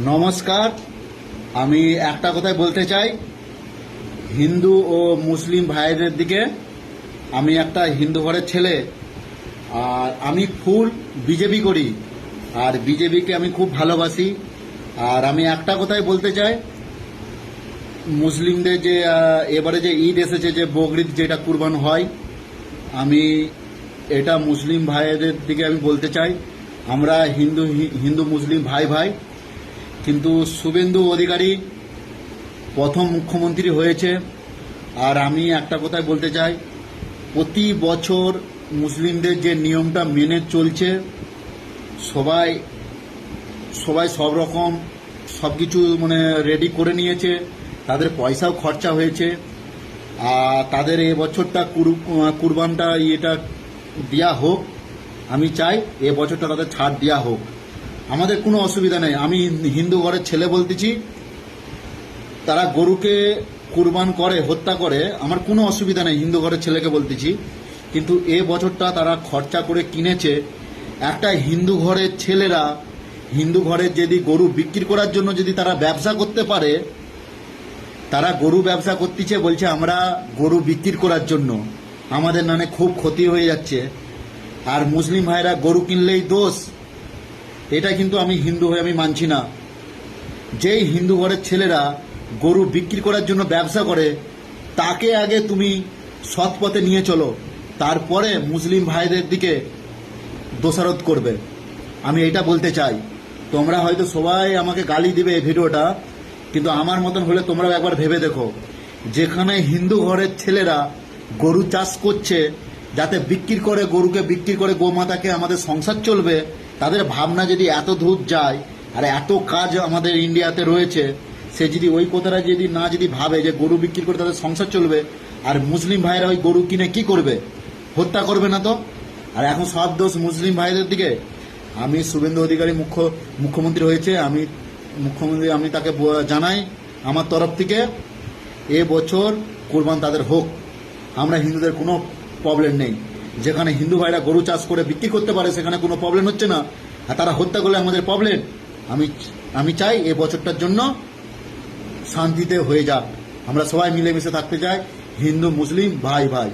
নমস্কার। আমি একটা কথাই বলতে চাই, হিন্দু ও মুসলিম ভাইদের দিকে। আমি একটা হিন্দু ঘরের ছেলে, আর আমি ফুল বিজেপি করি, আর বিজেপিকে আমি খুব ভালোবাসি। আর আমি একটা কথাই বলতে চাই, মুসলিমদের যে এবারে যে ঈদ এসেছে, যে বকরিদ যেটা কুরবান হয়, আমি এটা মুসলিম ভাইদের দিকে আমি বলতে চাই, আমরা হিন্দু হিন্দু মুসলিম ভাই ভাই। কিন্তু শুভেন্দু অধিকারী প্রথম মুখ্যমন্ত্রী হয়েছে, আর আমি একটা কথাই বলতে চাই, প্রতি বছর মুসলিমদের যে নিয়মটা মেনে চলছে, সবাই সবাই সব রকম সব কিছু মানে রেডি করে নিয়েছে, তাদের পয়সাও খরচা হয়েছে। আর তাদের এ বছরটা কুরবানটা এটা দেওয়া হোক। আমি চাই এ বছরটা তাদের ছাড় দেওয়া হোক, আমাদের কোনো অসুবিধা নেই। আমি হিন্দু ঘরের ছেলে বলতেছি, তারা গরুকে কুরবান করে, হত্যা করে, আমার কোনো অসুবিধা নেই, হিন্দু ঘরের ছেলেকে বলতেছি। কিন্তু এ বছরটা তারা খরচা করে কিনেছে। একটা হিন্দু ঘরের ছেলেরা হিন্দু ঘরের যদি গরু বিক্রি করার জন্য যদি তারা ব্যবসা করতে পারে, তারা গরু ব্যবসা করতেছে, বলছে আমরা গরু বিক্রি করার জন্য, আমাদের নামে খুব ক্ষতি হয়ে যাচ্ছে। আর মুসলিম ভাইরা গরু কিনলেই দোষ, এটা কিন্তু আমি হিন্দু হয়ে আমি মানছি না। যেই হিন্দু ঘরের ছেলেরা গরু বিক্রি করার জন্য ব্যবসা করে, তাকে আগে তুমি সৎ পথে নিয়ে চলো, তারপরে মুসলিম ভাইদের দিকে দোষারোপ করবে। আমি এটা বলতে চাই। তোমরা হয়তো সবাই আমাকে গালি দিবে এই ভিডিওটা, কিন্তু আমার মতন হলে তোমরাও একবার ভেবে দেখো, যেখানে হিন্দু ঘরের ছেলেরা গরু চাষ করছে যাতে বিক্রি করে, গরুকে বিক্রি করে গোমাতাকে আমাদের সংসার চলবে, তাদের ভাবনা যদি এত দূর যায়, আর এত কাজ আমাদের ইন্ডিয়াতে রয়েছে, সে যদি ওই কথাটা যদি না যদি ভাবে যে গরু বিক্রি করে তাদের সংসার চলবে, আর মুসলিম ভাইরা ওই গরু কিনে কি করবে? হত্যা করবে না তো? আর এখন সব দোষ মুসলিম ভাইদের দিকে। আমি শুভেন্দু অধিকারী মুখ্যমন্ত্রী হয়েছে, আমি তাকে জানাই আমার তরফ থেকে, এ বছর কুরবান তাদের হোক। আমরা হিন্দুদের কোনো প্রবলেম নেই। যেখানে হিন্দু ভাইরা গরু চাষ করে বিক্রি করতে পারে, সেখানে কোনো প্রবলেম হচ্ছে না। আর তারা হত্যা করলে আমাদের প্রবলেম। আমি চাই এ বছরটার জন্য শান্তিতে হয়ে যাক, আমরা সবাই মিলেমিশে থাকতে চাই, হিন্দু মুসলিম ভাই ভাই।